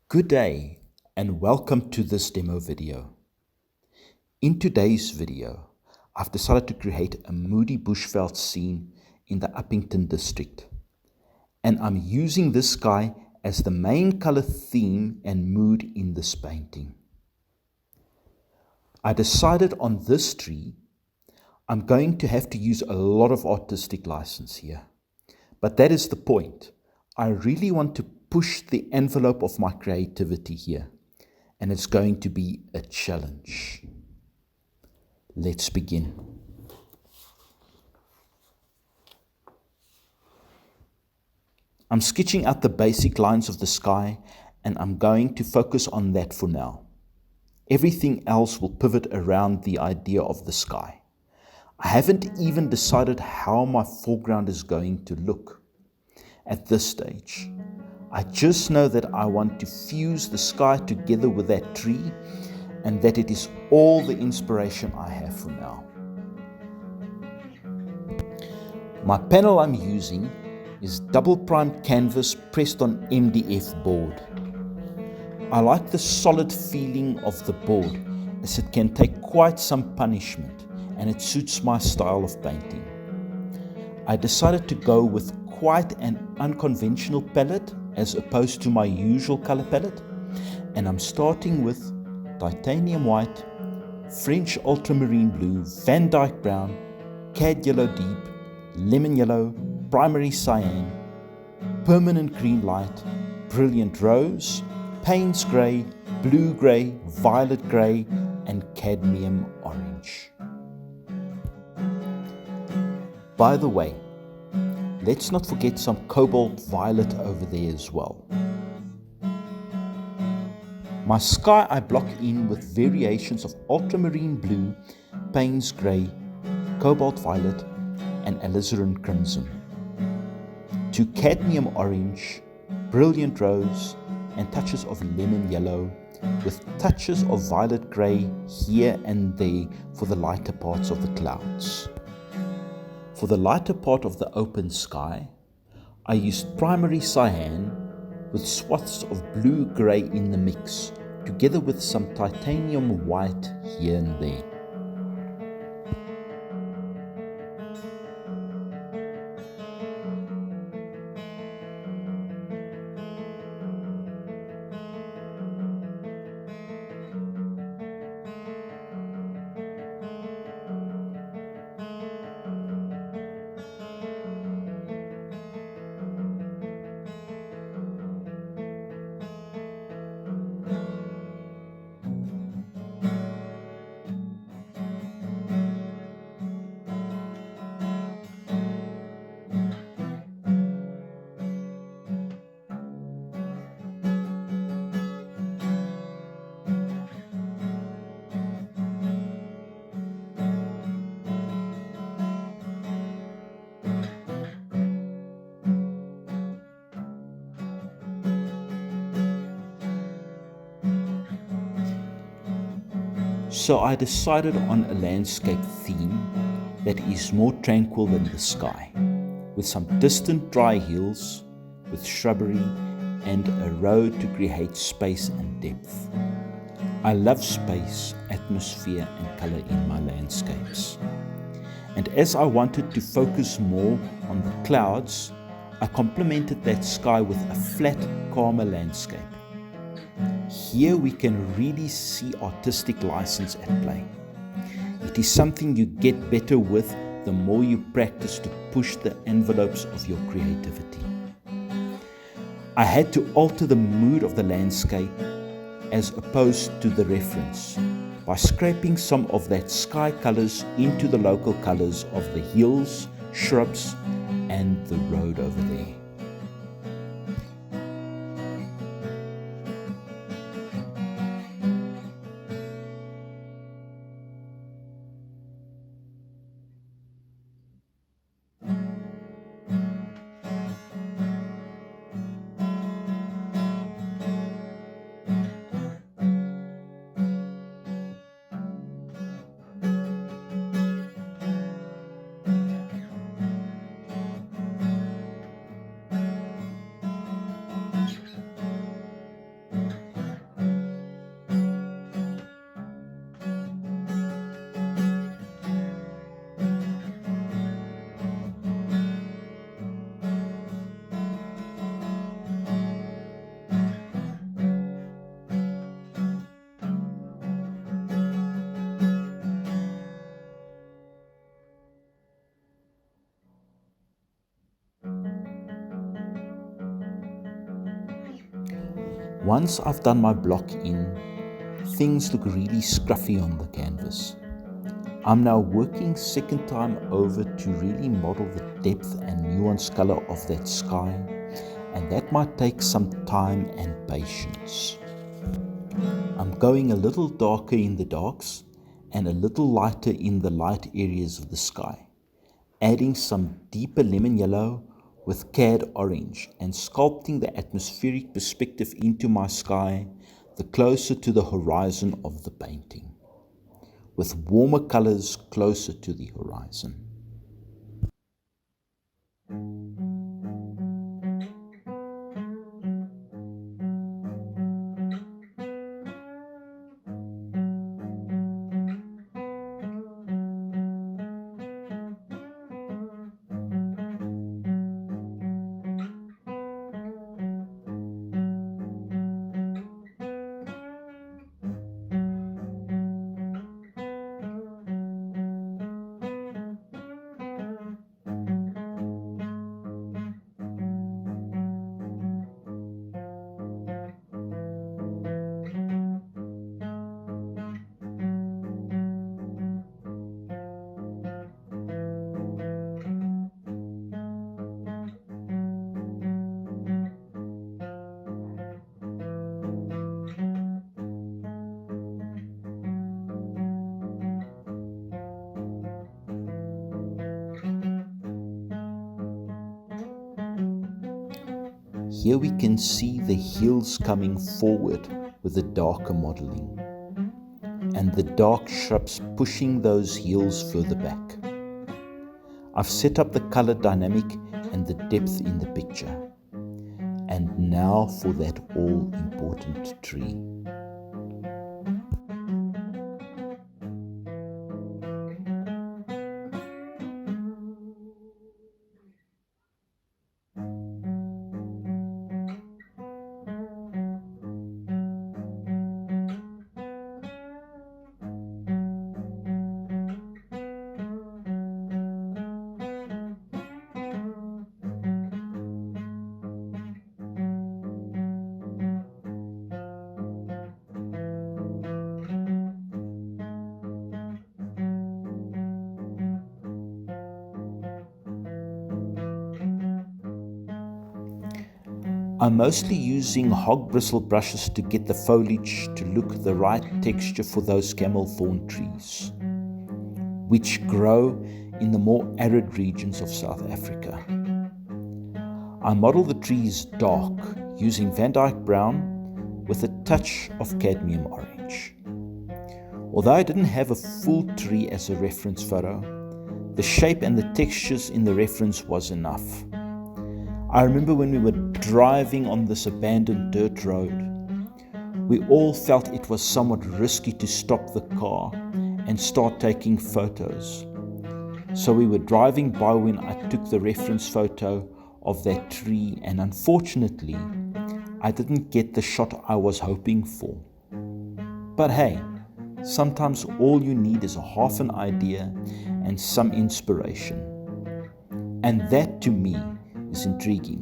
Good day and welcome to this demo video. In today's video, I've decided to create a moody bush-veld scene in the Uppington district. And I'm using this sky as the main color theme and mood in this painting. I decided on this tree, I'm going to have to use a lot of artistic license here. But that is the point. I really want to push the envelope of my creativity here, and it's going to be a challenge. Let's begin. I'm sketching out the basic lines of the sky, and I'm going to focus on that for now. Everything else will pivot around the idea of the sky. I haven't even decided how my foreground is going to look at this stage. I just know that I want to fuse the sky together with that tree, and that it is all the inspiration I have for now. My panel I'm using is double primed canvas pressed on MDF board. I like the solid feeling of the board, as it can take quite some punishment, and it suits my style of painting. I decided to go with quite an unconventional palette as opposed to my usual color palette, and I'm starting with titanium white, French ultramarine blue, Van Dyke brown, cad yellow deep, lemon yellow, primary cyan, permanent green light, brilliant rose, Payne's grey, blue grey, violet grey, and cadmium orange. By the way, let's not forget some cobalt violet over there as well. My sky I block in with variations of ultramarine blue, Payne's grey, cobalt violet, and alizarin crimson, to cadmium orange, brilliant rose, and touches of lemon yellow, with touches of violet grey here and there for the lighter parts of the clouds. For the lighter part of the open sky, I used primary cyan with swaths of blue-grey in the mix, together with some titanium white here and there. So I decided on a landscape theme that is more tranquil than the sky, with some distant dry hills, with shrubbery and a road to create space and depth. I love space, atmosphere and color in my landscapes. And as I wanted to focus more on the clouds, I complemented that sky with a flat, calmer landscape. Here we can really see artistic license at play. It is something you get better with the more you practice to push the envelopes of your creativity. I had to alter the mood of the landscape as opposed to the reference by scraping some of that sky colors into the local colors of the hills, shrubs, and the road over there. Once I've done my block in, things look really scruffy on the canvas. I'm now working second time over to really model the depth and nuanced color of that sky, and that might take some time and patience. I'm going a little darker in the darks and a little lighter in the light areas of the sky, adding some deeper lemon yellow with cad orange and sculpting the atmospheric perspective into my sky the closer to the horizon of the painting, with warmer colors closer to the horizon. Here we can see the hills coming forward with the darker modeling, and the dark shrubs pushing those hills further back. I've set up the color dynamic and the depth in the picture. And now for that all-important tree. I'm mostly using hog bristle brushes to get the foliage to look the right texture for those camel thorn trees, which grow in the more arid regions of South Africa. I model the trees dark using Van Dyke brown with a touch of cadmium orange. Although I didn't have a full tree as a reference photo, the shape and the textures in the reference was enough. I remember when we were driving on this abandoned dirt road, we all felt it was somewhat risky to stop the car and start taking photos. So we were driving by when I took the reference photo of that tree, and unfortunately, I didn't get the shot I was hoping for. But hey, sometimes all you need is a half an idea and some inspiration. And that to me is intriguing.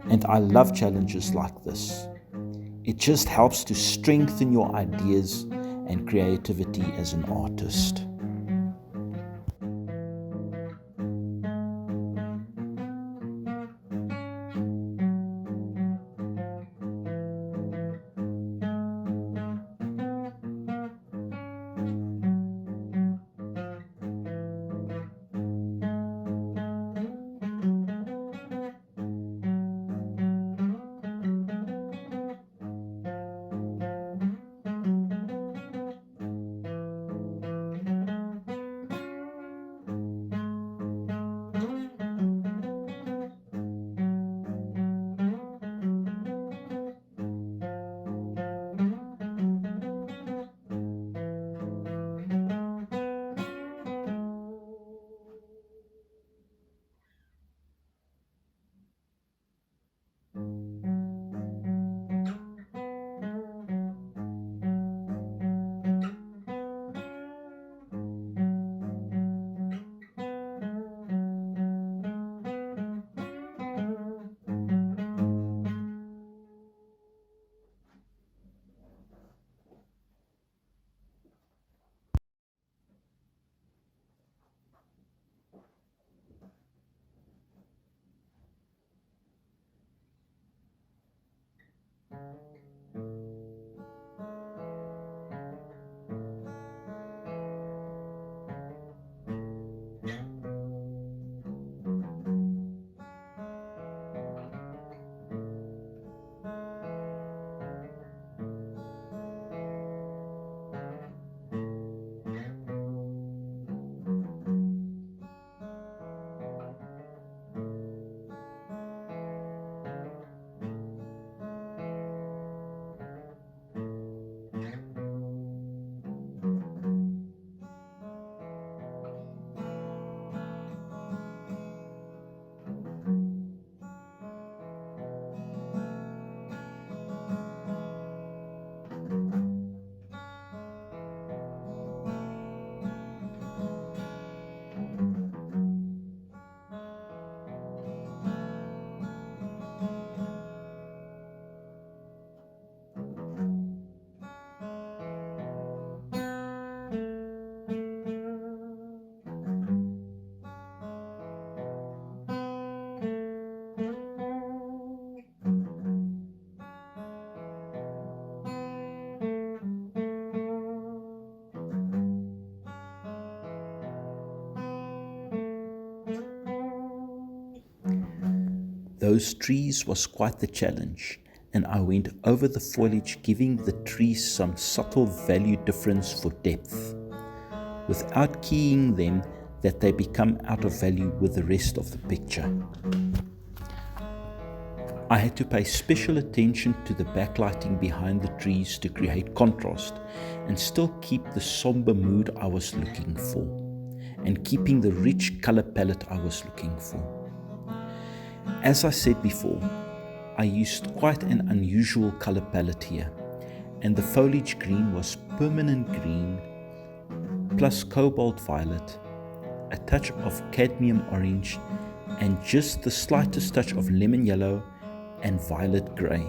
And I love challenges like this. It just helps to strengthen your ideas and creativity as an artist. those trees was quite the challenge, and I went over the foliage, giving the trees some subtle value difference for depth, without keying them that they become out of value with the rest of the picture. I had to pay special attention to the backlighting behind the trees to create contrast and still keep the somber mood I was looking for, and keeping the rich color palette I was looking for. As I said before, I used quite an unusual color palette here, and the foliage green was permanent green plus cobalt violet, a touch of cadmium orange, and just the slightest touch of lemon yellow and violet grey.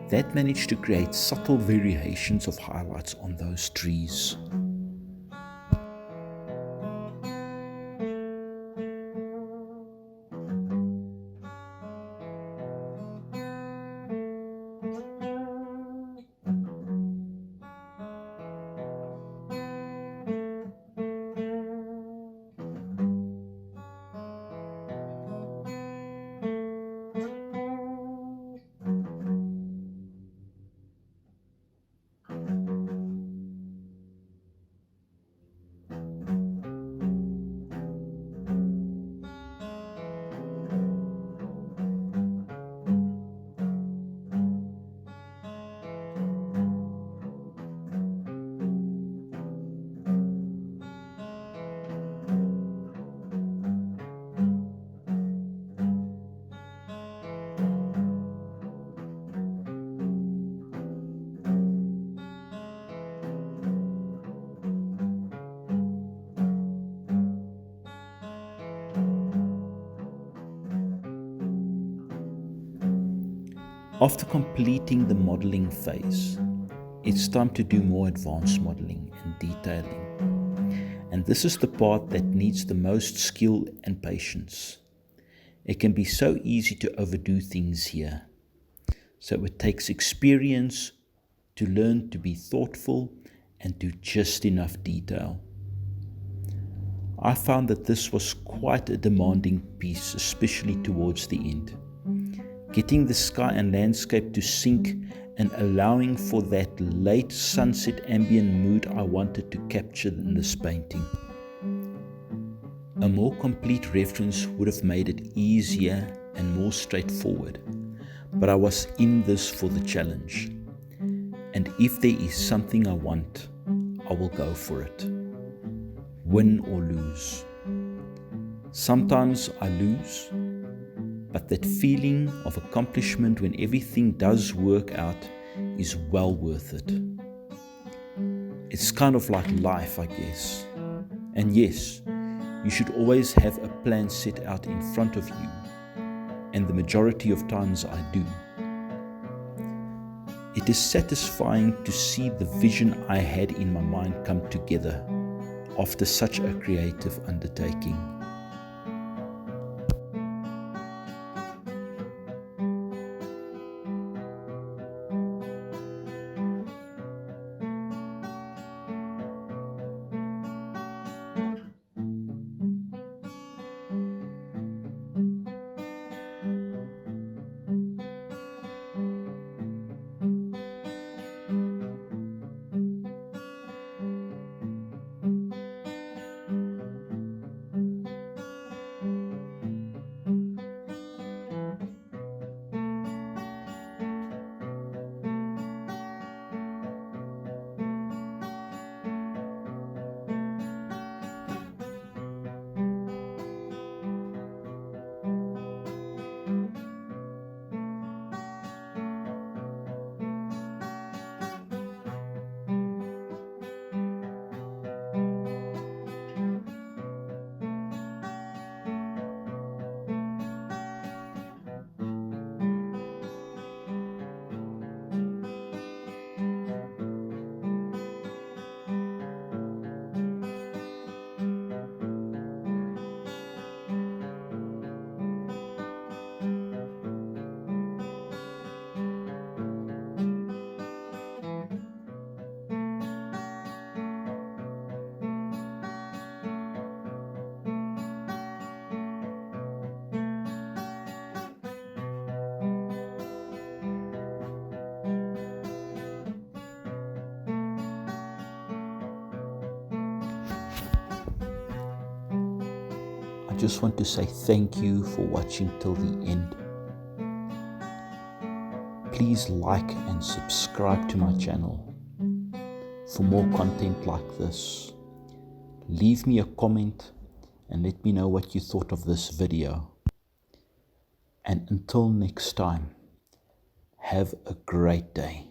That managed to create subtle variations of highlights on those trees. After completing the modeling phase, it's time to do more advanced modeling and detailing. And this is the part that needs the most skill and patience. It can be so easy to overdo things here. So it takes experience to learn to be thoughtful and do just enough detail. I found that this was quite a demanding piece, especially towards the end. Getting the sky and landscape to sync and allowing for that late sunset ambient mood I wanted to capture in this painting. A more complete reference would have made it easier and more straightforward, but I was in this for the challenge. And if there is something I want, I will go for it. Win or lose. Sometimes I lose, but that feeling of accomplishment when everything does work out is well worth it. It's kind of like life, I guess. And yes, you should always have a plan set out in front of you, and the majority of times I do. It is satisfying to see the vision I had in my mind come together after such a creative undertaking. just want to say thank you for watching till the end. Please like and subscribe to my channel for more content like this. Leave me a comment and let me know what you thought of this video. And until next time, have a great day.